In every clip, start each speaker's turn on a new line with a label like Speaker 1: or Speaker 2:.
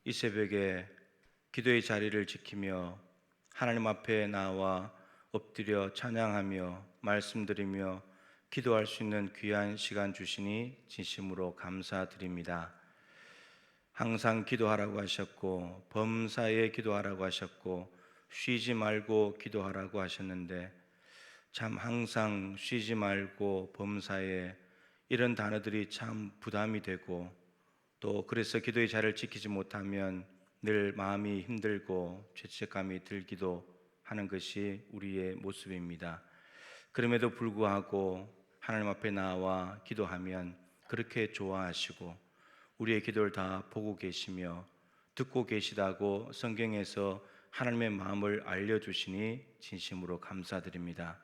Speaker 1: 이 새벽에 기도의 자리를 지키며 하나님 앞에 나와 엎드려 찬양하며 말씀드리며 기도할 수 있는 귀한 시간 주시니 진심으로 감사드립니다. 항상 기도하라고 하셨고 범사에 기도하라고 하셨고 쉬지 말고 기도하라고 하셨는데, 참 항상 쉬지 말고 범사에, 이런 단어들이 참 부담이 되고, 또 그래서 기도의 자리를 지키지 못하면 늘 마음이 힘들고 죄책감이 들기도 하는 것이 우리의 모습입니다. 그럼에도 불구하고 하나님 앞에 나와 기도하면 그렇게 좋아하시고 우리의 기도를 다 보고 계시며 듣고 계시다고 성경에서 하나님의 마음을 알려주시니 진심으로 감사드립니다.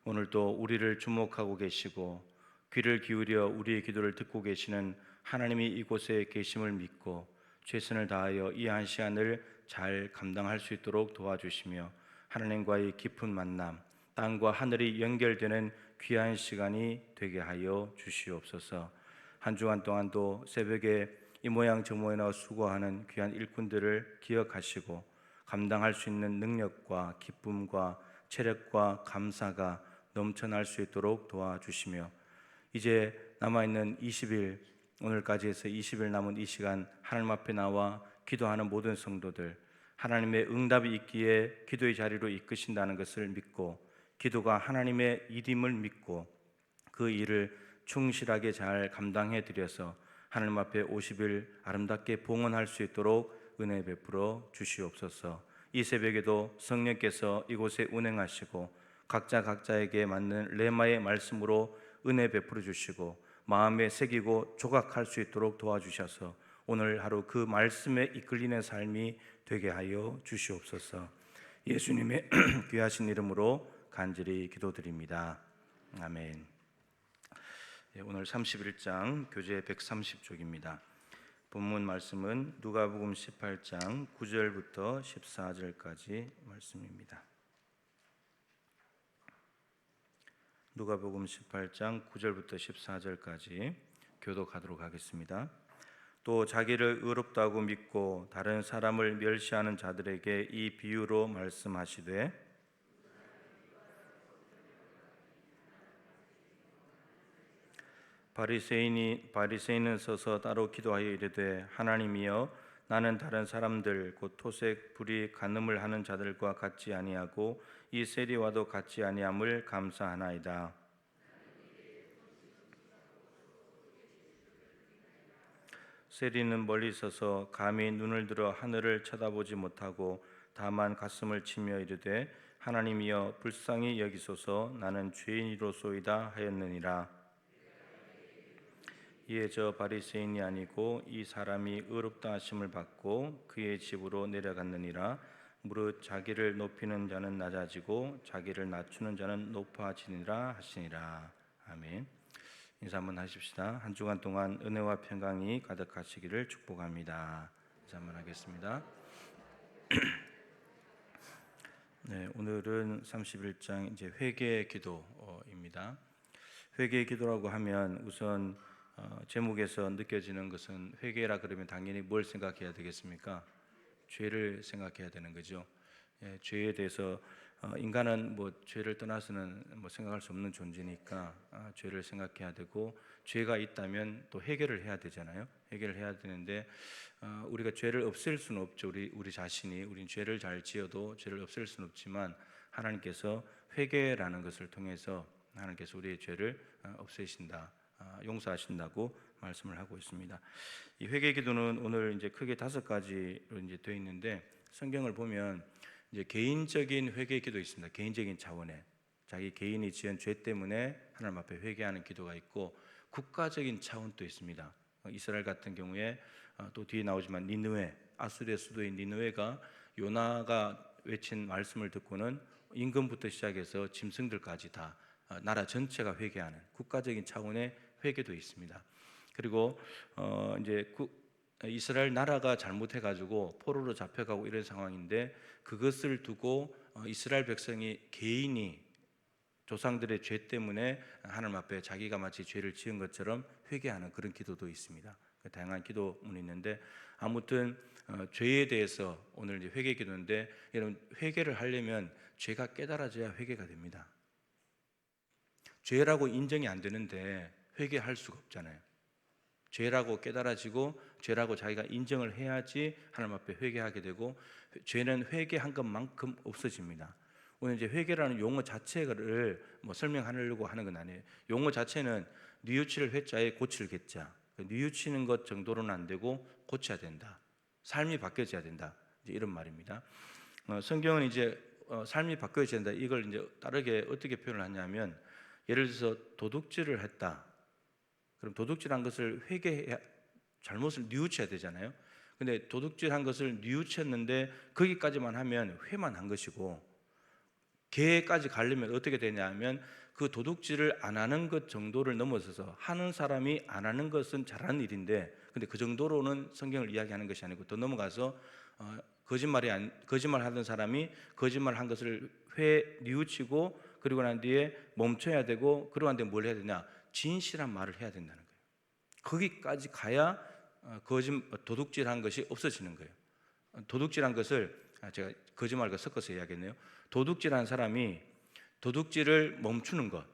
Speaker 1: 오늘도 우리를 주목하고 계시고 귀를 기울여 우리의 기도를 듣고 계시는 하나님이 이곳에 계심을 믿고 최선을 다하여 이 한 시간을 잘 감당할 수 있도록 도와주시며 하나님과의 깊은 만남, 땅과 하늘이 연결되는 귀한 시간이 되게 하여 주시옵소서. 한 주간 동안도 새벽에 이 모양 저 모양 수고하는 귀한 일꾼들을 기억하시고 감당할 수 있는 능력과 기쁨과 체력과 감사가 넘쳐날 수 있도록 도와주시며, 이제 남아있는 20일, 오늘까지 해서 20일 남은 이 시간 하나님 앞에 나와 기도하는 모든 성도들, 하나님의 응답이 있기에 기도의 자리로 이끄신다는 것을 믿고 기도가 하나님의 일임을 믿고 그 일을 충실하게 잘 감당해 드려서 하나님 앞에 50일 아름답게 봉헌할 수 있도록 은혜 베풀어 주시옵소서. 이 새벽에도 성령께서 이곳에 운행하시고 각자에게 맞는 레마의 말씀으로 은혜 베풀어 주시고 마음에 새기고 조각할 수 있도록 도와주셔서 오늘 하루 그 말씀에 이끌리는 삶이 되게 하여 주시옵소서. 예수님의 귀하신 이름으로 간절히 기도드립니다. 아멘. 오늘 31장 교재 130쪽입니다. 본문 말씀은 누가복음 18장 9절부터 14절까지 말씀입니다. 누가복음 18장 9절부터 14절까지 교독하도록 하겠습니다. 또 자기를 의롭다고 믿고 다른 사람을 멸시하는 자들에게 이 비유로 말씀하시되, 바리새인은 서서 따로 기도하여 이르되, 하나님이여, 나는 다른 사람들 곧 토색, 불의, 간음을 하는 자들과 같지 아니하고 이 세리와도 같지 아니함을 감사하나이다. 세리는 멀리 서서 감히 눈을 들어 하늘을 쳐다보지 못하고 다만 가슴을 치며 이르되, 하나님이여, 불쌍히 여기소서, 나는 죄인이로소이다 하였느니라. 이에 저 바리새인이 아니고 이 사람이 의롭다 하심을 받고 그의 집으로 내려갔느니라. 무릇 자기를 높이는 자는 낮아지고 자기를 낮추는 자는 높아지니라 하시니라. 아멘. 인사 한번 하십시다. 한 주간 동안 은혜와 평강이 가득하시기를 축복합니다. 인사 한번 하겠습니다. 네, 오늘은 31장 이제 회개의 기도입니다. 회개의 기도라고 하면 우선 제목에서 느껴지는 것은, 회개라 그러면 당연히 뭘 생각해야 되겠습니까? 죄를 생각해야 되는 거죠. 죄에 대해서 인간은 죄를 떠나서는 생각할 수 없는 존재니까 죄를 생각해야 되고, 죄가 있다면 또 해결을 해야 되잖아요. 해결을 해야 되는데 우리가 죄를 없앨 수는 없죠. 우리 자신이, 우린 죄를 잘 지어도 죄를 없앨 수는 없지만 하나님께서 회개라는 것을 통해서 하나님께서 우리의 죄를 없애신다, 용서하신다고 말씀을 하고 있습니다. 이 회개 기도는 오늘 이제 크게 5가지로 이제 되어 있는데, 성경을 보면 이제 개인적인 회개 기도 있습니다. 개인적인 차원에 자기 개인이 지은 죄 때문에 하나님 앞에 회개하는 기도가 있고, 국가적인 차원도 있습니다. 이스라엘 같은 경우에 또 뒤에 나오지만 니느웨, 아수르의 수도인 니느웨가 요나가 외친 말씀을 듣고는 임금부터 시작해서 짐승들까지 다 나라 전체가 회개하는 국가적인 차원의 회개도 있습니다. 그리고 이제 이스라엘 나라가 잘못해가지고 포로로 잡혀가고 이런 상황인데, 그것을 두고 이스라엘 백성이 개인이 조상들의 죄 때문에 하나님 앞에 자기가 마치 죄를 지은 것처럼 회개하는 그런 기도도 있습니다. 다양한 기도문이 있는데 아무튼 죄에 대해서 오늘 이제 회개 기도인데 여러분 회개를 하려면 죄가 깨달아져야 회개가 됩니다. 죄라고 인정이 안 되는데 회개할 수가 없잖아요. 죄라고 깨달아지고 죄라고 자기가 인정을 해야지 하나님 앞에 회개하게 되고 죄는 회개한 것만큼 없어집니다. 오늘 이제 회개라는 용어 자체를 뭐 설명하려고 하는 건 아니에요. 용어 자체는 뉘우칠 회자에 고칠 개자. 뉘우치는 것 정도로는 안 되고 고쳐야 된다. 삶이 바뀌어져야 된다. 이제 이런 말입니다. 성경은 이제 삶이 바뀌어져야 된다. 이걸 이제 다르게 어떻게 표현을 하냐면 예를 들어서 도둑질을 했다. 그럼 도둑질한 것을 회개해야 잘못을 뉘우쳐야 되잖아요. 근데 도둑질한 것을 뉘우쳤는데 거기까지만 하면 회만 한 것이고 개까지 가려면 어떻게 되냐면 그 도둑질을 안 하는 것 정도를 넘어서서 하는 사람이 안 하는 것은 잘하는 일인데 근데 그 정도로는 성경을 이야기하는 것이 아니고 더 넘어가서 거짓말하던 사람이 거짓말한 것을 뉘우치고 그리고 난 뒤에 멈춰야 되고 그러고 난 뒤에 뭘 해야 되냐? 진실한 말을 해야 된다는 거예요. 거기까지 가야 도둑질한 것이 없어지는 거예요. 도둑질한 것을 제가 거짓말과 섞어서 이야기했네요. 도둑질한 사람이 도둑질을 멈추는 것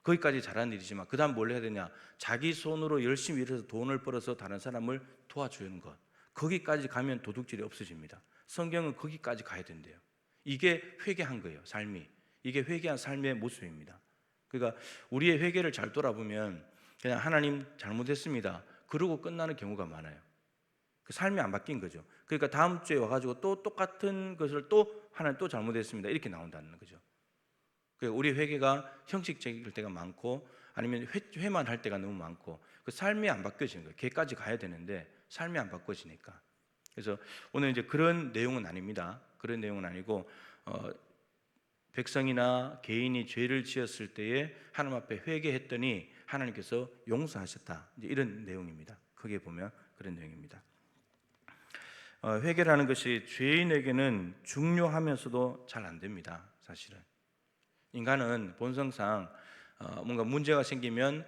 Speaker 1: 거기까지 잘하는 일이지만 그 다음 뭘 해야 되냐? 자기 손으로 열심히 일해서 돈을 벌어서 다른 사람을 도와주는 것 거기까지 가면 도둑질이 없어집니다. 성경은 거기까지 가야 된대요. 이게 회개한 거예요. 삶이 이게 회개한 삶의 모습입니다. 그러니까 우리의 회개를 잘 돌아보면 그냥 하나님 잘못했습니다 그러고 끝나는 경우가 많아요. 그 삶이 안 바뀐 거죠. 그러니까 다음 주에 와가지고 또 똑같은 것을 또 하나님 또 잘못했습니다 이렇게 나온다는 거죠. 그러니까 우리 회개가 형식적일 때가 많고 아니면 회만 할 때가 너무 많고 그 삶이 안 바뀌어지는 거예요. 걔까지 가야 되는데 삶이 안 바뀌어지니까. 그래서 오늘 이제 그런 내용은 아닙니다. 그런 내용은 아니고 백성이나 개인이 죄를 지었을 때에 하나님 앞에 회개했더니 하나님께서 용서하셨다. 이제 이런 내용입니다. 크게 보면 그런 내용입니다. 회개라는 것이 죄인에게는 중요하면서도 잘 안 됩니다. 사실은 인간은 본성상 뭔가 문제가 생기면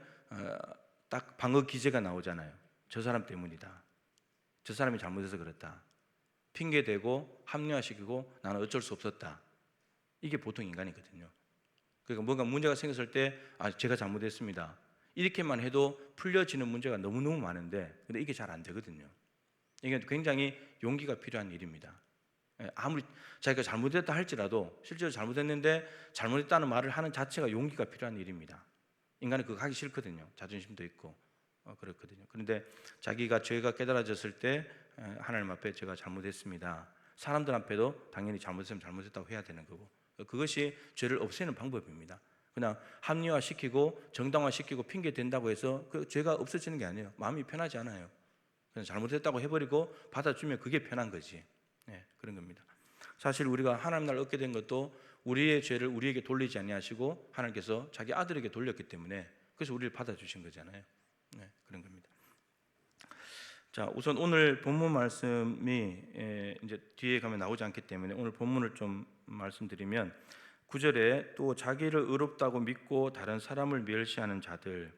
Speaker 1: 딱 방어 기제가 나오잖아요. 저 사람 때문이다. 저 사람이 잘못해서 그렇다. 핑계대고 합리화시키고 나는 어쩔 수 없었다. 이게 보통 인간이거든요. 그러니까 뭔가 문제가 생겼을 때 제가 잘못했습니다. 이렇게만 해도 풀려지는 문제가 너무너무 많은데 근데 이게 잘 안 되거든요. 이게 굉장히 용기가 필요한 일입니다. 아무리 자기가 잘못했다 할지라도 실제로 잘못했는데 잘못했다는 말을 하는 자체가 용기가 필요한 일입니다. 인간은 그거 하기 싫거든요. 자존심도 있고 그렇거든요. 그런데 자기가 죄가 깨달아졌을 때 하나님 앞에 제가 잘못했습니다. 사람들 앞에도 당연히 잘못했으면 잘못했다고 해야 되는 거고 그것이 죄를 없애는 방법입니다. 그냥 합리화시키고 정당화시키고 핑계 댄다고 해서 그 죄가 없어지는 게 아니에요. 마음이 편하지 않아요. 그냥 잘못했다고 해버리고 받아주면 그게 편한 거지. 그런 겁니다. 사실 우리가 하나님 나라를 얻게 된 것도 우리의 죄를 우리에게 돌리지 아니하시고 하나님께서 자기 아들에게 돌렸기 때문에 그래서 우리를 받아주신 거잖아요. 그런 겁니다. 자, 우선 오늘 본문 말씀이 이제 뒤에 가면 나오지 않기 때문에 오늘 본문을 좀 말씀드리면 9절에 또 자기를 의롭다고 믿고 다른 사람을 멸시하는 자들,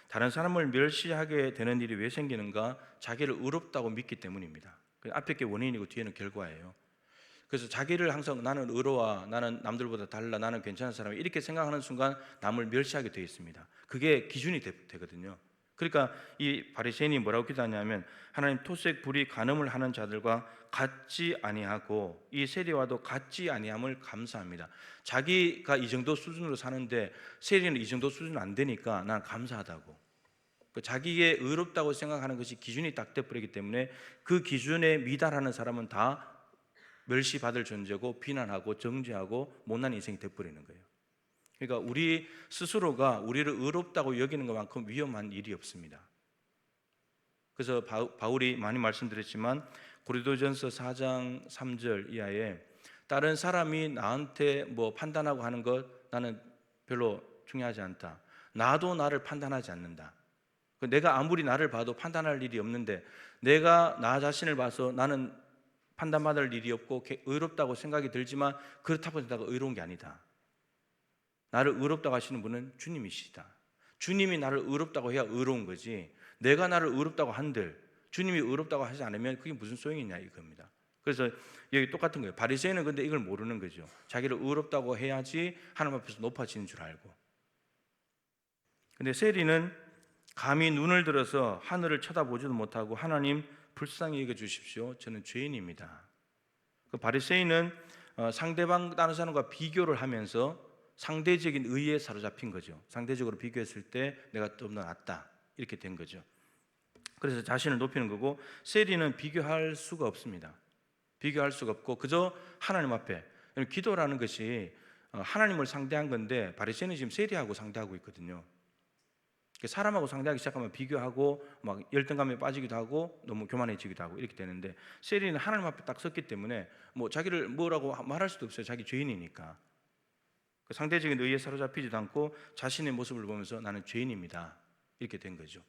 Speaker 1: 다른 사람을 멸시하게 되는 일이 왜 생기는가? 자기를 의롭다고 믿기 때문입니다. 앞에 게 원인이고 뒤에는 결과예요. 그래서 자기를 항상 나는 의로워, 나는 남들보다 달라, 나는 괜찮은 사람이 이렇게 생각하는 순간 남을 멸시하게 되어 있습니다. 그게 기준이 되거든요. 그러니까 이 바리새인이 뭐라고 기도하냐면 하나님 토색 불의 간음을 하는 자들과 같지 아니하고 이 세리와도 같지 아니함을 감사합니다. 자기가 이 정도 수준으로 사는데 세리는 이 정도 수준 안 되니까 난 감사하다고. 자기의 의롭다고 생각하는 것이 기준이 딱 돼버리기 때문에 그 기준에 미달하는 사람은 다 멸시받을 존재고 비난하고 정죄하고 못난 인생이 돼버리는 거예요. 그러니까 우리 스스로가 우리를 의롭다고 여기는 것만큼 위험한 일이 없습니다. 그래서 바울이 많이 말씀드렸지만 고린도전서 4장 3절 이하에 다른 사람이 나한테 뭐 판단하고 하는 것 나는 별로 중요하지 않다. 나도 나를 판단하지 않는다. 내가 아무리 나를 봐도 판단할 일이 없는데 내가 나 자신을 봐서 나는 판단받을 일이 없고 의롭다고 생각이 들지만 그렇다고 내가 의로운 게 아니다. 나를 의롭다고 하시는 분은 주님이시다. 주님이 나를 의롭다고 해야 의로운 거지 내가 나를 의롭다고 한들 주님이 의롭다고 하지 않으면 그게 무슨 소용이 있냐 이겁니다. 그래서 여기 똑같은 거예요. 바리새인은 근데 이걸 모르는 거죠. 자기를 의롭다고 해야지 하나님 앞에서 높아지는 줄 알고. 근데 세리는 감히 눈을 들어서 하늘을 쳐다보지도 못하고 하나님 불쌍히 여겨 주십시오. 저는 죄인입니다. 그 바리새인은 상대방 다른 사람과 비교를 하면서 상대적인 의에 사로잡힌 거죠. 상대적으로 비교했을 때 내가 좀 더 낫다 이렇게 된 거죠. 그래서 자신을 높이는 거고 세리는 비교할 수가 없습니다. 비교할 수가 없고 그저 하나님 앞에 기도라는 것이 하나님을 상대한 건데 바리새인은 지금 세리하고 상대하고 있거든요. 사람하고 상대하기 시작하면 비교하고 막 열등감에 빠지기도 하고 너무 교만해지기도 하고 이렇게 되는데 세리는 하나님 앞에 딱 섰기 때문에 뭐 자기를 뭐라고 말할 수도 없어요. 자기 죄인이니까. 상대적인 의에 사로잡히지도 않고 자신의 모습을 보면서 나는 죄인입니다. 이렇게 된 거죠.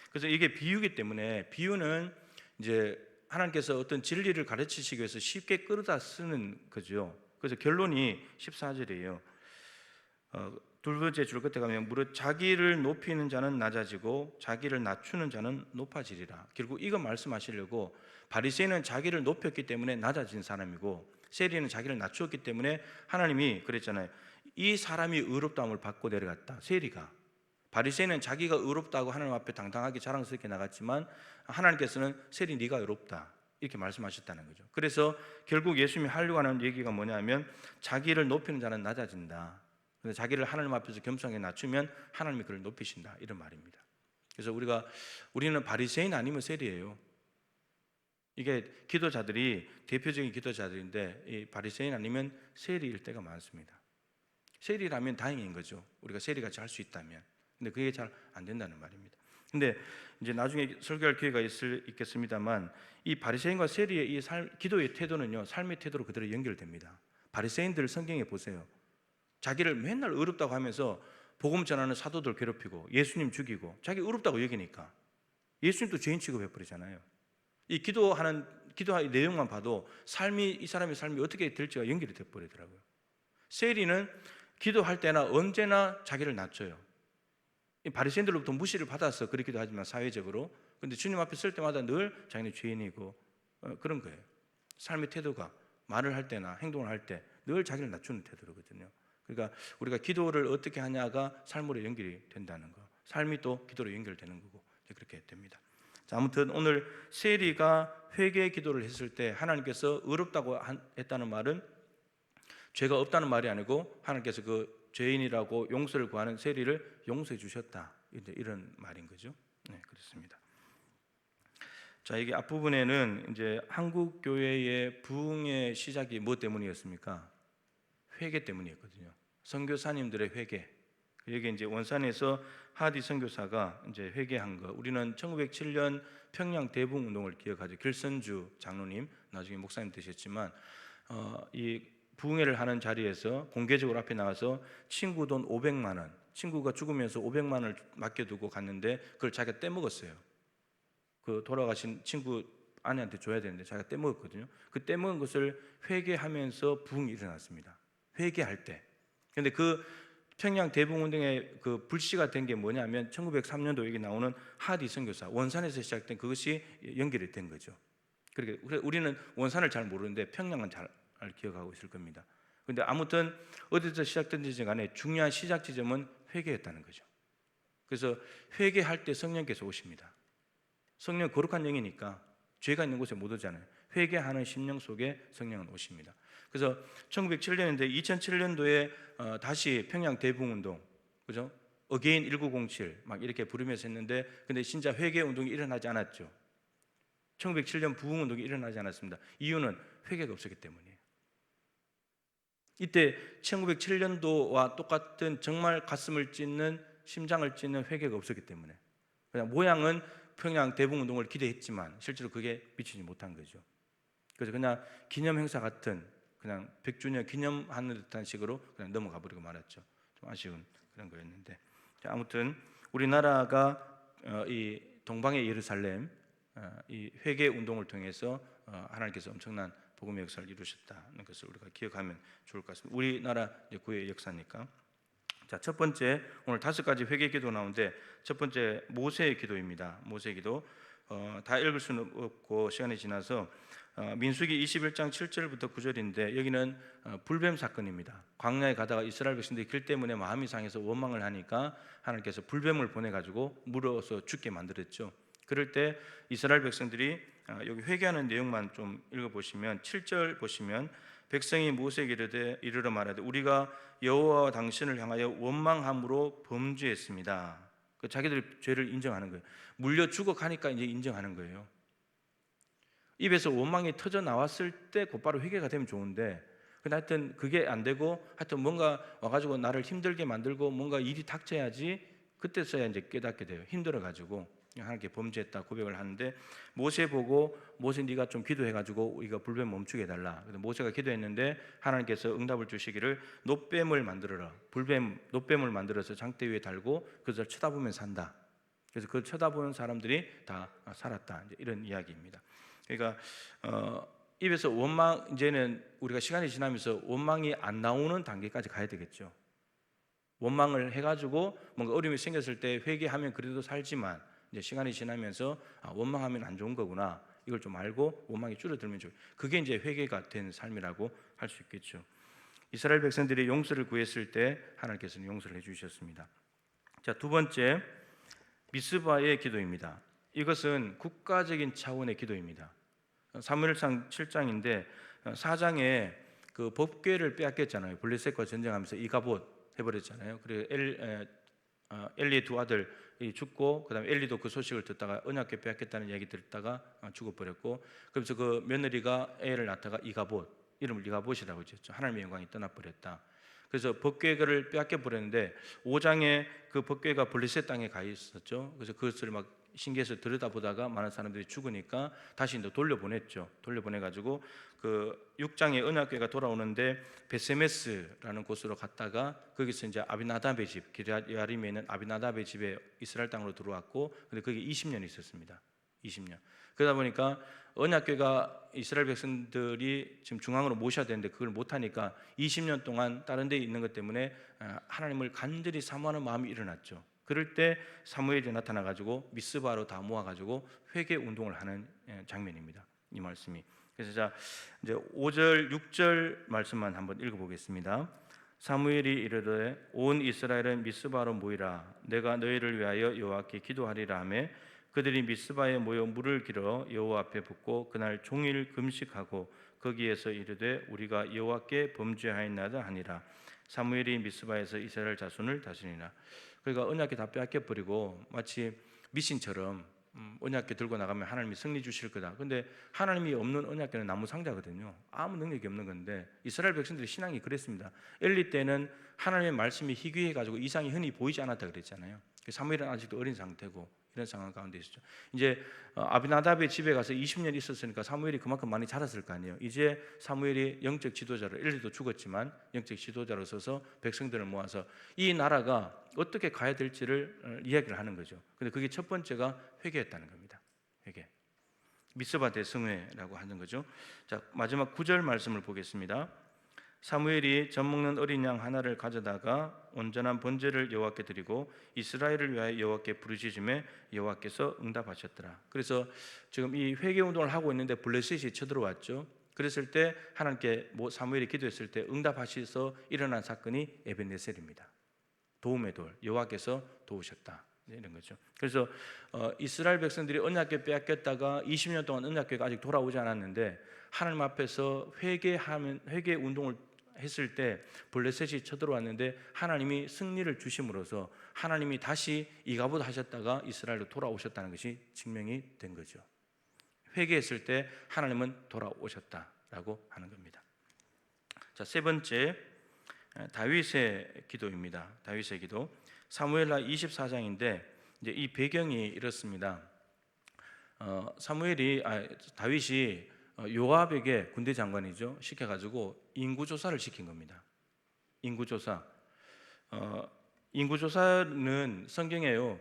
Speaker 1: 그래서 이게 비유기 때문에 비유는 이제 하나님께서 어떤 진리를 가르치시기 위해서 쉽게 끌어다 쓰는 거죠. 그래서 결론이 14절이에요. 두 번째 줄 끝에 가면 무릇 자기를 높이는 자는 낮아지고 자기를 낮추는 자는 높아지리라. 결국 이거 말씀하시려고 바리새인은 자기를 높였기 때문에 낮아진 사람이고 세리는 자기를 낮추었기 때문에 하나님이 그랬잖아요. 이 사람이 의롭다함을 받고 내려갔다. 세리가. 바리새인은 자기가 의롭다고 하나님 앞에 당당하게 자랑스럽게 나갔지만 하나님께서는 세리 네가 의롭다 이렇게 말씀하셨다는 거죠. 그래서 결국 예수님이 하려고 하는 얘기가 뭐냐면 자기를 높이는 자는 낮아진다. 근데 자기를 하나님 앞에서 겸손하게 낮추면 하나님이 그를 높이신다 이런 말입니다. 그래서 우리는 바리새인 아니면 세리예요. 이게 기도자들이 대표적인 기도자들인데 이 바리새인 아니면 세리일 때가 많습니다. 세리라면 다행인 거죠. 우리가 세리같이 할 수 있다면. 근데 그게 잘 안 된다는 말입니다. 근데 이제 나중에 설교할 기회가 있겠습니다만 이 바리새인과 세리의 이 기도의 태도는요 삶의 태도로 그대로 연결됩니다. 바리새인들 성경에 보세요. 자기를 맨날 의롭다고 하면서 복음 전하는 사도들 괴롭히고 예수님 죽이고 자기 의롭다고 여기니까 예수님도 죄인 취급해버리잖아요. 이 기도하는 내용만 봐도 이 사람의 삶이 어떻게 될지가 연결이 돼버리더라고요. 세리는 기도할 때나 언제나 자기를 낮춰요. 바리새인들로부터 무시를 받아서 그렇기도 하지만 사회적으로 근데 주님 앞에 설 때마다 늘 자기는 죄인이고 그런 거예요. 삶의 태도가 말을 할 때나 행동을 할 때 늘 자기를 낮추는 태도거든요. 그러니까 우리가 기도를 어떻게 하냐가 삶으로 연결이 된다는 거. 삶이 또 기도로 연결되는 거고 그렇게 됩니다. 자, 아무튼 오늘 세리가 회개 기도를 했을 때 하나님께서 의롭다고 했다는 말은 죄가 없다는 말이 아니고 하나님께서 그 죄인이라고 용서를 구하는 세리를 용서해 주셨다 이런 말인 거죠. 네, 그렇습니다. 자, 이게 앞부분에는 이제 한국 교회의 부흥의 시작이 뭐 때문이었습니까? 회개 때문이었거든요. 선교사님들의 회개. 여기 이제 원산에서 하디 선교사가 이제 회개한 거. 우리는 1907년 평양 대붕 운동을 기억하죠. 길선주 장로님 나중에 목사님 되셨지만 이 부흥회를 하는 자리에서 공개적으로 앞에 나와서 친구 돈 500만 원, 친구가 죽으면서 500만 원을 맡겨두고 갔는데 그걸 자기가 떼먹었어요. 그 돌아가신 친구 아내한테 줘야 되는데 자기가 떼먹었거든요. 그 떼먹은 것을 회개하면서 부흥이 일어났습니다. 회개할 때. 근데 그 평양 대붕운동의 그 불씨가 된 게 뭐냐면 1903년도 여기 나오는 하디 선교사 원산에서 시작된 그것이 연결이 된 거죠. 그러니까 우리는 원산을 잘 모르는데 평양은 잘 기억하고 있을 겁니다. 그런데 아무튼 어디서 시작된지 간에 중요한 시작 지점은 회개였다는 거죠. 그래서 회개할 때 성령께서 오십니다. 성령 거룩한 영이니까 죄가 있는 곳에 못 오잖아요. 회개하는 심령 속에 성령은 오십니다. 그래서 1907년인데 2007년도에 다시 평양 대붕운동, 그죠? 어게인 1907 막 이렇게 부르면서 했는데 근데 진짜 회개 운동이 일어나지 않았죠. 1907년 부흥운동이 일어나지 않았습니다. 이유는 회개가 없었기 때문이에요. 이때 1907년도와 똑같은 정말 가슴을 찢는 심장을 찢는 회개가 없었기 때문에 그냥 모양은 평양 대붕운동을 기대했지만 실제로 그게 미치지 못한 거죠. 그래서 그냥 기념 행사 같은 그냥 100주년 기념하는 듯한 식으로 그냥 넘어가 버리고 말았죠. 좀 아쉬운 그런 거였는데 아무튼 우리나라가 이 동방의 예루살렘 이 회개 운동을 통해서 하나님께서 엄청난 복음의 역사를 이루셨다는 것을 우리가 기억하면 좋을 것 같습니다. 우리나라 구의 역사니까. 자, 첫 번째 오늘 5가지 회개 기도 나오는데 첫 번째 모세의 기도입니다. 모세의 기도 다 읽을 수는 없고 시간이 지나서 민수기 21장 7절부터 9절인데 여기는 불뱀 사건입니다. 광야에 가다가 이스라엘 백성들이 길 때문에 마음이 상해서 원망을 하니까 하나님께서 불뱀을 보내가지고 물어서 죽게 만들었죠. 그럴 때 이스라엘 백성들이 여기 회개하는 내용만 좀 읽어보시면 7절 보시면 백성이 모세에게 이르러 말하되 우리가 여호와와 당신을 향하여 원망함으로 범죄했습니다. 자기들이 죄를 인정하는 거예요. 물려 죽어가니까 이제 인정하는 거예요. 입에서 원망이 터져 나왔을 때 곧바로 회개가 되면 좋은데 하여튼 그게 안 되고 하여튼 뭔가 와가지고 나를 힘들게 만들고 뭔가 일이 닥쳐야지 그때서야 이제 깨닫게 돼요. 힘들어가지고 하나님께 범죄했다 고백을 하는데 모세 보고 모세 네가 좀 기도해가지고 우리가 불뱀 멈추게 해달라. 그래서 모세가 기도했는데 하나님께서 응답을 주시기를 놋뱀을 만들어라. 놋뱀을 만들어서 장대 위에 달고 그것을 쳐다보면 산다. 그래서 그걸 쳐다보는 사람들이 다 살았다. 이제 이런 이야기입니다. 그러니까 입에서 원망 이제는 우리가 시간이 지나면서 원망이 안 나오는 단계까지 가야 되겠죠. 원망을 해가지고 뭔가 어려움이 생겼을 때 회개하면 그래도 살지만 이제 시간이 지나면서 원망하면 안 좋은 거구나 이걸 좀 알고 원망이 줄어들면 좋아요. 그게 이제 회개가 된 삶이라고 할 수 있겠죠. 이스라엘 백성들이 용서를 구했을 때 하나님께서는 용서를 해주셨습니다. 자, 두 번째 미스바의 기도입니다. 이것은 국가적인 차원의 기도입니다. 사무엘상 7장인데 4장에 그 법궤를 빼앗겼잖아요. 블레셋과 전쟁하면서 이가봇 해버렸잖아요. 그리고 엘리의 두 아들이 죽고 그다음에 엘리도 그 소식을 듣다가 언약궤 빼앗겼다는 이야기 듣다가 죽어버렸고 그래서 그 며느리가 애를 낳다가 이가봇 이름을 이가봇이라고 지었죠. 하나님의 영광이 떠나버렸다. 그래서 법궤를 빼앗겨 버렸는데 5장에 그 법궤가 블레셋 땅에 가 있었죠. 그래서 그것을 막 신기해서 들여다보다가 많은 사람들이 죽으니까 다시 이제 돌려보냈죠. 돌려보내가지고 그 6장에 언약궤가 돌아오는데 베세메스라는 곳으로 갔다가 거기서 이제 아비나답의 집 기럇야림에 있는 아비나답의 집에 이스라엘 땅으로 들어왔고 근데 거기 20년 있었습니다. 20년. 그러다 보니까 언약궤가 이스라엘 백성들이 지금 중앙으로 모셔야 되는데 그걸 못하니까 20년 동안 다른 데 있는 것 때문에 하나님을 간절히 사모하는 마음이 일어났죠. 그럴 때 사무엘이 나타나가지고 미스바로 다 모아가지고 회개 운동을 하는 장면입니다. 이 말씀이. 그래서 자 이제 5절, 6절 말씀만 한번 읽어보겠습니다. 사무엘이 이르되 온 이스라엘은 미스바로 모이라. 내가 너희를 위하여 여호와께 기도하리라 하매 그들이 미스바에 모여 물을 길어 여호와 앞에 붓고 그날 종일 금식하고 거기에서 이르되 우리가 여호와께 범죄하였나이다 하니라. 사무엘이 미스바에서 이스라엘 자손을 다스리니라. 그러니까 언약궤 다 빼앗겨 버리고 마치 미신처럼 언약궤 들고 나가면 하나님이 승리 주실 거다. 근데 하나님이 없는 언약궤는 나무 상자거든요. 아무 능력이 없는 건데 이스라엘 백성들의 신앙이 그랬습니다. 엘리 때는 하나님의 말씀이 희귀해 가지고 이상이 흔히 보이지 않았다 그랬잖아요. 사무엘은 아직도 어린 상태고 이런 상황 가운데 있었죠. 이제 아비나답의 집에 가서 20년 있었으니까 사무엘이 그만큼 많이 자랐을 거 아니에요. 이제 사무엘이 영적 지도자로 엘리도 죽었지만 영적 지도자로 서서 백성들을 모아서 이 나라가 어떻게 가야 될지를 이야기를 하는 거죠. 근데 그게 첫 번째가 회개했다는 겁니다. 회개. 미스바 대성회라고 하는 거죠. 자, 마지막 9절 말씀을 보겠습니다. 사무엘이 젖 먹는 어린 양 하나를 가져다가 온전한 번제를 여호와께 드리고 이스라엘을 위하여 여호와께 부르짖음에 여호와께서 응답하셨더라. 그래서 지금 이 회개 운동을 하고 있는데 블레셋이 쳐들어왔죠. 그랬을 때 하나님께 사무엘이 기도했을 때 응답하셔서 일어난 사건이 에벤네셀입니다. 도움의 돌, 여호와께서 도우셨다. 이런 거죠. 그래서 이스라엘 백성들이 언약궤 빼앗겼다가 20년 동안 언약궤가 아직 돌아오지 않았는데 하나님 앞에서 회개 운동을 했을 때 블레셋이 쳐들어왔는데 하나님이 승리를 주심으로써 하나님이 다시 이가봇 하셨다가 이스라엘로 돌아오셨다는 것이 증명이 된 거죠. 회개했을 때 하나님은 돌아오셨다라고 하는 겁니다. 자, 세 번째 다윗의 기도입니다. 다윗의 기도. 사무엘하 24장인데 이제 이 배경이 이렇습니다. 다윗이 요압에게 군대 장관이죠. 시켜가지고 인구조사를 시킨 겁니다. 인구조사. 인구조사는 성경에요.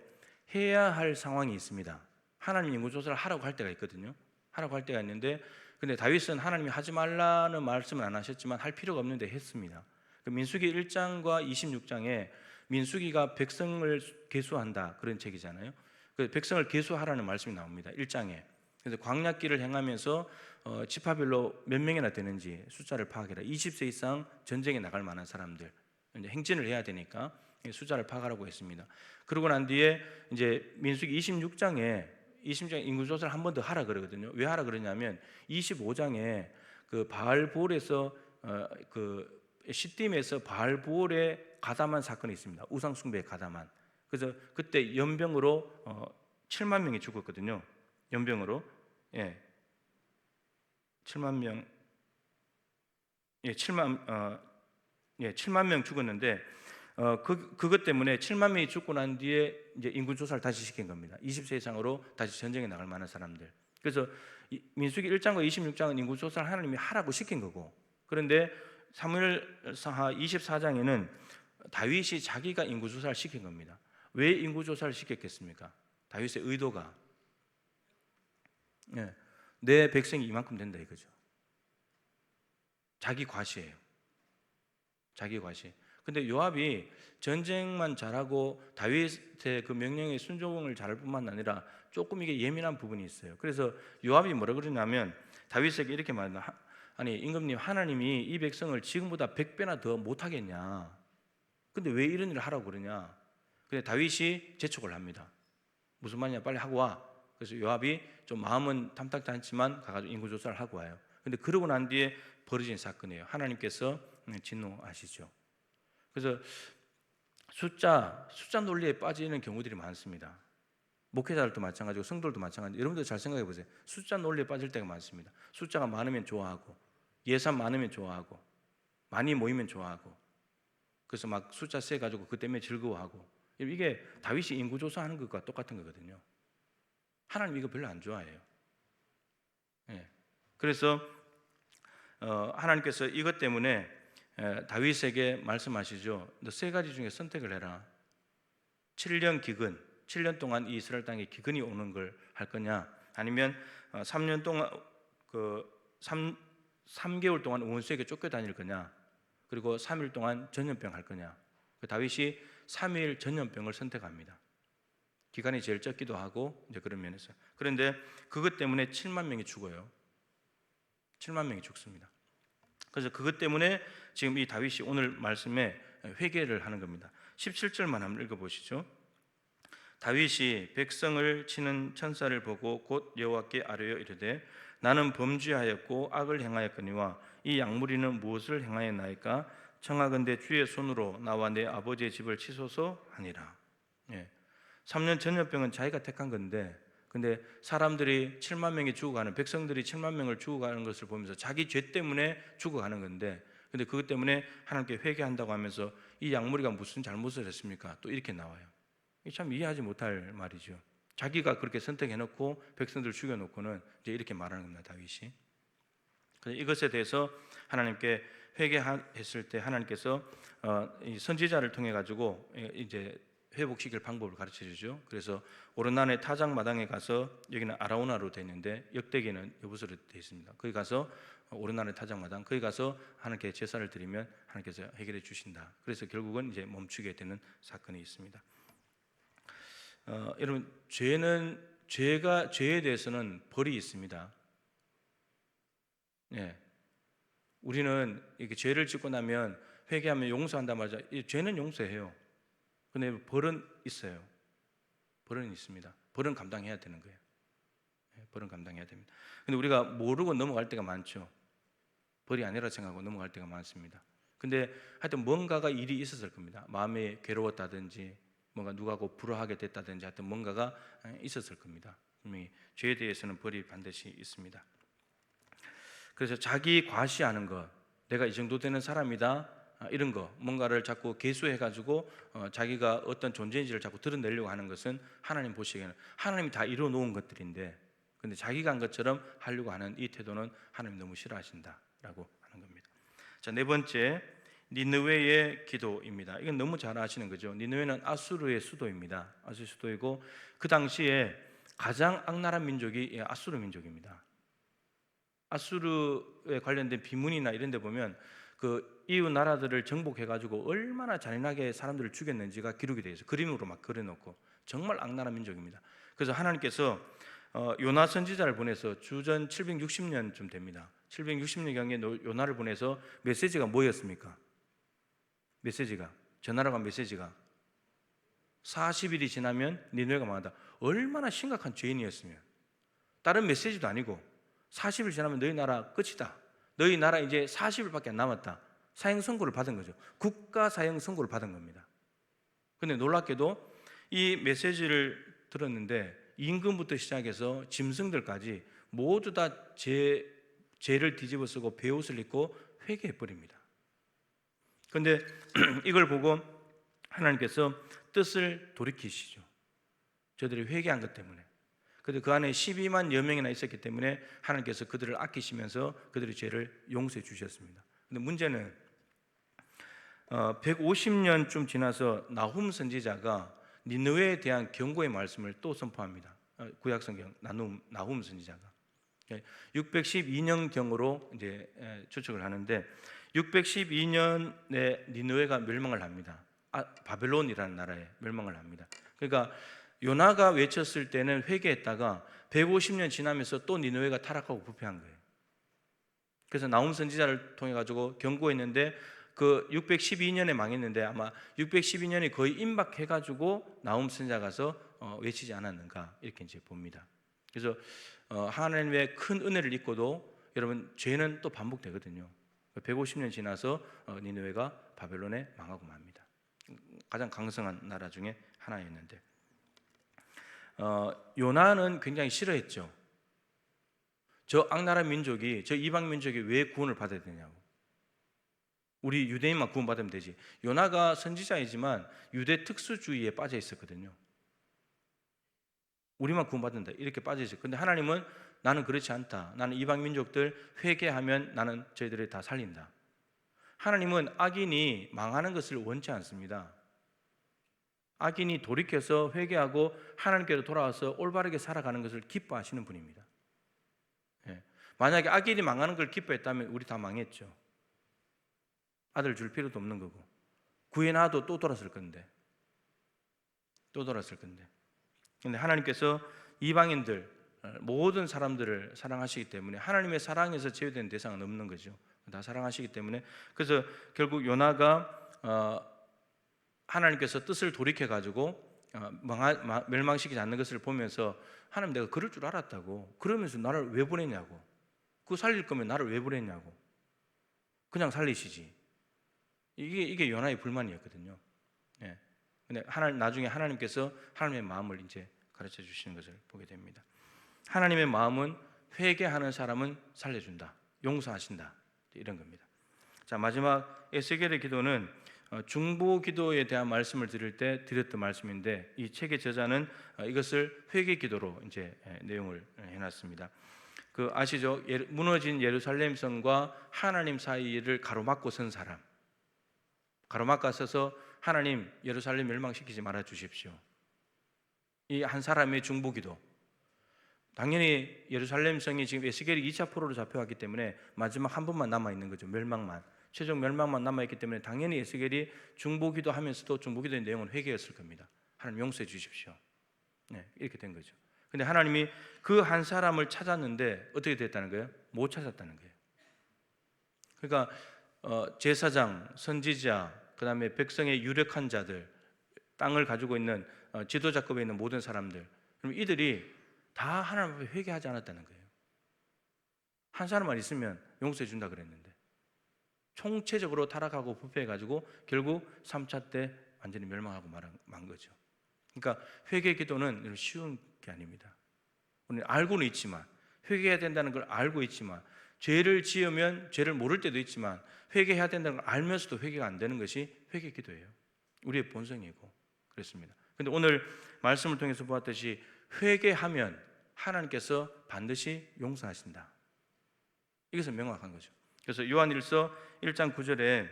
Speaker 1: 해야 할 상황이 있습니다. 하나님 인구조사를 하라고 할 때가 있거든요. 하라고 할 때가 있는데 근데 다윗은 하나님이 하지 말라는 말씀은 안 하셨지만 할 필요가 없는데 했습니다. 민수기 1장과 26장에 민수기가 백성을 계수한다 그런 책이잖아요. 그 백성을 계수하라는 말씀이 나옵니다. 1장에. 그래서 광야길을 행하면서 지파별로 몇 명이나 되는지 숫자를 파악해라. 20세 이상 전쟁에 나갈 만한 사람들, 이제 행진을 해야 되니까 숫자를 파악하라고 했습니다. 그러고 난 뒤에 이제 민수기 26장에 인구 조사를 한 번 더 하라 그러거든요. 왜 하라 그러냐면 25장에 그 바알볼에서 그 시딤에서 바알볼에 가담한 사건이 있습니다. 우상 숭배에 가담한. 그래서 그때 연병으로 7만 명이 죽었거든요. 연병으로. 예. 7만 명. 예, 7만 명 죽었는데 그것 때문에 7만 명이 죽고 난 뒤에 이제 인구 조사를 다시 시킨 겁니다. 20세 이상으로 다시 전쟁에 나갈 만한 사람들. 그래서 민수기 1장과 26장은 인구 조사를 하나님이 하라고 시킨 거고, 그런데 사무엘상 24장에는 다윗이 자기가 인구 조사를 시킨 겁니다. 왜 인구 조사를 시켰겠습니까? 다윗의 의도가 내 백성이 이만큼 된다 이거죠. 자기 과시예요. 자기 과시. 근데 요압이 전쟁만 잘하고 다윗의 그 명령에 순종을 잘할 뿐만 아니라 조금 이게 예민한 부분이 있어요. 그래서 요압이 뭐라 그러냐면 다윗에게 이렇게 말합니다. 아니 임금님, 하나님이 이 백성을 지금보다 100배나 더 못하겠냐? 근데 왜 이런 일을 하라고 그러냐? 근데 다윗이 재촉을 합니다. 무슨 말이냐, 빨리 하고 와. 그래서 요압이 좀 마음은 탐탁지 않지만 가가지고 인구조사를 하고 와요. 근데 그러고 난 뒤에 벌어진 사건이에요. 하나님께서 진노하시죠. 그래서 숫자 논리에 빠지는 경우들이 많습니다. 목회자들도 마찬가지고 성도들도 마찬가지고, 여러분들 잘 생각해 보세요. 숫자 논리에 빠질 때가 많습니다. 숫자가 많으면 좋아하고, 예산 많으면 좋아하고, 많이 모이면 좋아하고, 그래서 막 숫자 세 가지고 그 때문에 즐거워하고, 이게 다윗이 인구조사하는 것과 똑같은 거거든요. 하나님 이거 별로 안 좋아해요. 그래서 하나님께서 이것 때문에 다윗에게 말씀하시죠. 너 세 가지 중에 선택을 해라. 7년 기근, 7년 동안 이 이스라엘 땅에 기근이 오는 걸 할 거냐, 아니면 3년 동안 3개월 동안 원수에게 쫓겨다닐 거냐, 그리고 3일 동안 전염병 할 거냐. 다윗이 3일 전염병을 선택합니다. 기간이 제일 적기도 하고 이제 그런 면에서. 그런데 그것 때문에 7만 명이 죽어요. 7만 명이 죽습니다. 그래서 그것 때문에 지금 이 다윗이 오늘 말씀에 회개를 하는 겁니다. 17절만 한번 읽어보시죠. 다윗이 백성을 치는 천사를 보고 곧 여호와께 아뢰어 이르되 나는 범죄하였고 악을 행하였거니와 이 약무리는 무엇을 행하였나이까? 청하건대 주의 손으로 나와 내 아버지의 집을 치소서 하니라. 3년 전염병은 자기가 택한 건데, 근데 사람들이 7만 명이 죽어가는, 백성들이 7만 명을 죽어가는 것을 보면서 자기 죄 때문에 죽어가는 건데, 근데 그것 때문에 하나님께 회개한다고 하면서 이 약무리가 무슨 잘못을 했습니까? 또 이렇게 나와요. 참 이해하지 못할 말이죠. 자기가 그렇게 선택해놓고 백성들 죽여놓고는 이제 이렇게 말하는 겁니다, 다윗이. 그래서 이것에 대해서 하나님께 회개했을 때 하나님께서 이 선지자를 통해 가지고 이제 회복시킬 방법을 가르쳐 주죠. 그래서 오르난의 타작마당에 가서, 여기는 아라우나로 되어 있는데 역대기는 여부서로 되어 있습니다. 거기 가서 오르난의 타작마당, 거기 가서 하나님께 제사를 드리면 하나님께서 해결해 주신다. 그래서 결국은 이제 멈추게 되는 사건이 있습니다. 여러분, 죄에 대해서는 벌이 있습니다. 우리는 이렇게 죄를 짓고 나면 회개하면 용서한단 말이죠. 죄는 용서해요. 근데 벌은 있어요. 벌은 있습니다. 벌은 감당해야 되는 거예요. 벌은 감당해야 됩니다. 근데 우리가 모르고 넘어갈 때가 많죠. 벌이 아니라 생각하고 넘어갈 때가 많습니다. 근데 하여튼 뭔가가 일이 있었을 겁니다. 마음에 괴로웠다든지, 뭔가 누가하고 불화하게 됐다든지, 하여튼 뭔가가 있었을 겁니다. 분명히 죄에 대해서는 벌이 반드시 있습니다. 그래서 자기 과시하는 것, 내가 이 정도 되는 사람이다, 이런 거, 뭔가를 자꾸 계수해가지고 자기가 어떤 존재인지를 자꾸 드러내려고 하는 것은 하나님 보시기에는 하나님이 다 이루어 놓은 것들인데, 근데 자기가 한 것처럼 하려고 하는 이 태도는 하나님 너무 싫어하신다라고 하는 겁니다. 자, 네 번째, 니느웨의 기도입니다. 이건 너무 잘 아시는 거죠. 니느웨는 아수르의 수도입니다. 아수르 수도이고, 그 당시에 가장 악랄한 민족이 아수르 민족입니다. 아수르에 관련된 비문이나 이런 데 보면 그 이웃 나라들을 정복해가지고 얼마나 잔인하게 사람들을 죽였는지가 기록이 되어 있어요. 그림으로 막 그려놓고. 정말 악랄한 민족입니다. 그래서 하나님께서 요나 선지자를 보내서 주전 760년쯤 됩니다. 760년경에 요나를 보내서 메시지가 뭐였습니까? 메시지가 전하라고 한 메시지가 40일이 지나면 니느웨가 망한다. 얼마나 심각한 죄인이었으면, 다른 메시지도 아니고 40일 지나면 너희 나라 끝이다. 너희 나라 이제 40일밖에 안 남았다. 사형 선고를 받은 거죠. 국가 사형 선고를 받은 겁니다. 근데 놀랍게도 이 메시지를 들었는데 임금부터 시작해서 짐승들까지 모두 다 죄를 뒤집어 쓰고 베옷을 입고 회개해 버립니다. 그런데 이걸 보고 하나님께서 뜻을 돌이키시죠. 저들이 회개한 것 때문에. 그런데 그 안에 12만여 명이나 있었기 때문에 하나님께서 그들을 아끼시면서 그들의 죄를 용서해 주셨습니다. 그런데 문제는 150년쯤 지나서 나훔 선지자가 니느웨에 대한 경고의 말씀을 또 선포합니다. 구약성경 나훔 선지자가 612년경으로 이제 추측을 하는데 612년에 니느웨가 멸망을 합니다. 바벨론이라는 나라에 멸망을 합니다. 그러니까 요나가 외쳤을 때는 회개했다가 150년 지나면서 또 니느웨가 타락하고 부패한 거예요. 그래서 나훔 선지자를 통해 가지고 경고했는데 그 612년에 망했는데 아마 612년이 거의 임박해 가지고 나훔 선지자 가서 외치지 않았는가 이렇게 이제 봅니다. 그래서 하나님의 큰 은혜를 입고도 여러분 죄는 또 반복되거든요. 150년 지나서 니느웨가 바벨론에 망하고 맙니다. 가장 강성한 나라 중에 하나였는데 요나는 굉장히 싫어했죠. 저 악나라 민족이, 저 이방 민족이 왜 구원을 받아야 되냐고. 우리 유대인만 구원받으면 되지. 요나가 선지자이지만 유대 특수주의에 빠져 있었거든요. 우리만 구원받는다 이렇게 빠져 있어요. 근데 하나님은 나는 그렇지 않다. 나는 이방 민족들 회개하면 나는 저희들을 다 살린다. 하나님은 악인이 망하는 것을 원치 않습니다. 악인이 돌이켜서 회개하고 하나님께로 돌아와서 올바르게 살아가는 것을 기뻐하시는 분입니다. 만약에 악인이 망하는 걸 기뻐했다면 우리 다 망했죠. 아들 줄 필요도 없는 거고 구해놔도 또 돌았을 건데 근데 하나님께서 이방인들 모든 사람들을 사랑하시기 때문에 하나님의 사랑에서 제외된 대상은 없는 거죠. 다 사랑하시기 때문에 그래서 결국 요나가 하나님께서 뜻을 돌이켜 가지고 멸망시키지 않는 것을 보면서 하나님 내가 그럴 줄 알았다고 그러면서 나를 왜 보냈냐고 그 살릴 거면 나를 왜 보냈냐고 그냥 살리시지 이게 요나의 불만이었거든요. 근데 나중에 하나님께서 하나님의 마음을 이제 가르쳐 주시는 것을 보게 됩니다. 하나님의 마음은 회개하는 사람은 살려준다, 용서하신다 이런 겁니다. 자 마지막 에스겔의 기도는 중보 기도에 대한 말씀을 드릴 때 드렸던 말씀인데 이 책의 저자는 이것을 회개 기도로 이제 내용을 해놨습니다. 그 아시죠? 무너진 예루살렘 성과 하나님 사이를 가로막고 선 사람. 가로막아 서서 하나님 예루살렘 멸망시키지 말아 주십시오. 이 한 사람의 중보기도. 당연히 예루살렘 성이 지금 에스겔이 2차 포로로 잡혀왔기 때문에 마지막 한 번만 남아 있는 거죠. 멸망만. 최종 멸망만 남아 있기 때문에 당연히 에스겔이 중보기도 하면서도 중보기도의 내용은 회개였을 겁니다. 하나님 용서해 주십시오. 이렇게 된 거죠. 근데 하나님이 그 한 사람을 찾았는데 어떻게 됐다는 거예요? 못 찾았다는 거예요. 그러니까 제사장, 선지자, 그 다음에 백성의 유력한 자들, 땅을 가지고 있는 지도자급에 있는 모든 사람들, 그럼 이들이 다 하나님 앞에 회개하지 않았다는 거예요. 한 사람만 있으면 용서해 준다 그랬는데 총체적으로 타락하고 부패해가지고 결국 3차 때 완전히 멸망하고 만 거죠. 그러니까 회개 기도는 쉬운 게 아닙니다. 우리는 알고는 있지만 회개해야 된다는 걸 알고 있지만 죄를 지으면 죄를 모를 때도 있지만 회개해야 된다는 걸 알면서도 회개가 안 되는 것이 회개 기도예요. 우리의 본성이고 그렇습니다. 그런데 오늘 말씀을 통해서 보았듯이 회개하면 하나님께서 반드시 용서하신다. 이것은 명확한 거죠. 그래서 요한일서 1장 9절에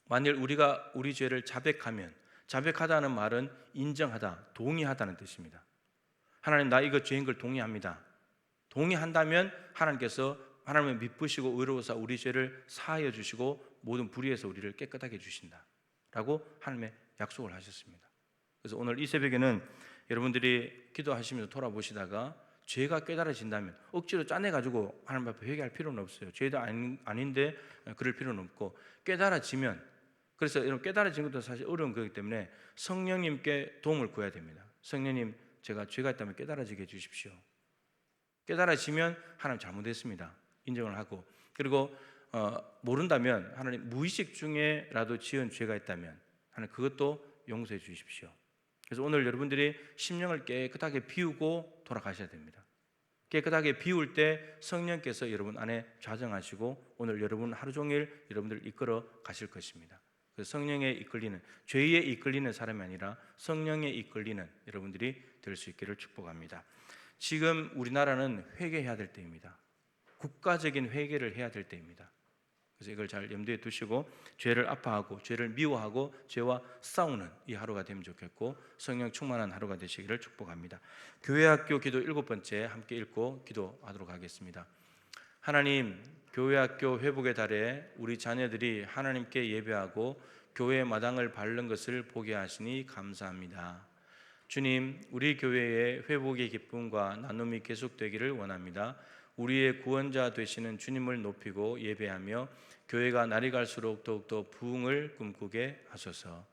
Speaker 1: 만일 우리가 우리 죄를 자백하면, 자백하다는 말은 인정하다, 동의하다는 뜻입니다. 하나님 나 이거 죄인 걸 동의합니다. 동의한다면 하나님께서 하나님을 미쁘시고 의로우사 우리 죄를 사하여 주시고 모든 불의에서 우리를 깨끗하게 해주신다 라고 하나님의 약속을 하셨습니다. 그래서 오늘 이 새벽에는 여러분들이 기도하시면서 돌아보시다가 죄가 깨달아진다면 억지로 짜내가지고 하나님 앞에 회개할 필요는 없어요. 죄도 아닌데 그럴 필요는 없고, 깨달아지면, 그래서 여러분 깨달아진 것도 사실 어려운 거기 때문에 성령님께 도움을 구해야 됩니다. 성령님, 제가 죄가 있다면 깨달아지게 해주십시오. 깨달아지면 하나님 잘못했습니다, 인정을 하고, 그리고 모른다면 하나님 무의식 중에라도 지은 죄가 있다면 하나님 그것도 용서해 주십시오. 그래서 오늘 여러분들이 심령을 깨끗하게 비우고 돌아가셔야 됩니다. 깨끗하게 비울 때 성령께서 여러분 안에 좌정하시고 오늘 여러분 하루 종일 여러분들 이끌어 가실 것입니다. 그래서 성령에 이끌리는, 죄에 이끌리는 사람이 아니라 성령에 이끌리는 여러분들이 될 수 있기를 축복합니다. 지금 우리나라는 회개해야 될 때입니다. 국가적인 회개를 해야 될 때입니다. 그래서 이걸 잘 염두에 두시고 죄를 아파하고 죄를 미워하고 죄와 싸우는 이 하루가 되면 좋겠고, 성령 충만한 하루가 되시기를 축복합니다. 교회학교 기도 7번째 함께 읽고 기도하도록 하겠습니다. 하나님, 교회학교 회복의 달에 우리 자녀들이 하나님께 예배하고 교회 마당을 밟는 것을 보게 하시니 감사합니다. 주님, 우리 교회의 회복의 기쁨과 나눔이 계속되기를 원합니다. 우리의 구원자 되시는 주님을 높이고 예배하며 교회가 날이 갈수록 더욱더 부흥을 꿈꾸게 하소서.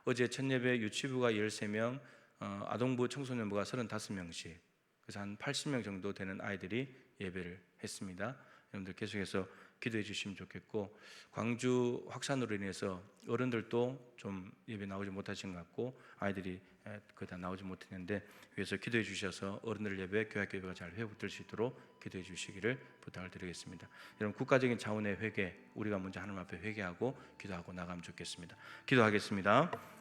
Speaker 1: 어제 첫 예배 유치부가 13명, 아동부 청소년부가 35명씩, 그래서 한 80명 정도 되는 아이들이 예배를 했습니다. 여러분들 계속해서 기도해 주시면 좋겠고, 광주 확산으로 인해서 어른들도 좀 예배 나오지 못하신 것 같고 아이들이 거의 다 나오지 못했는데, 위해서 기도해 주셔서 어른들 예배, 교회학교 예배가 잘 회복될 수 있도록 기도해 주시기를 부탁을 드리겠습니다. 여러분, 국가적인 차원의 회개, 우리가 먼저 하나님 앞에 회개하고 기도하고 나가면 좋겠습니다. 기도하겠습니다.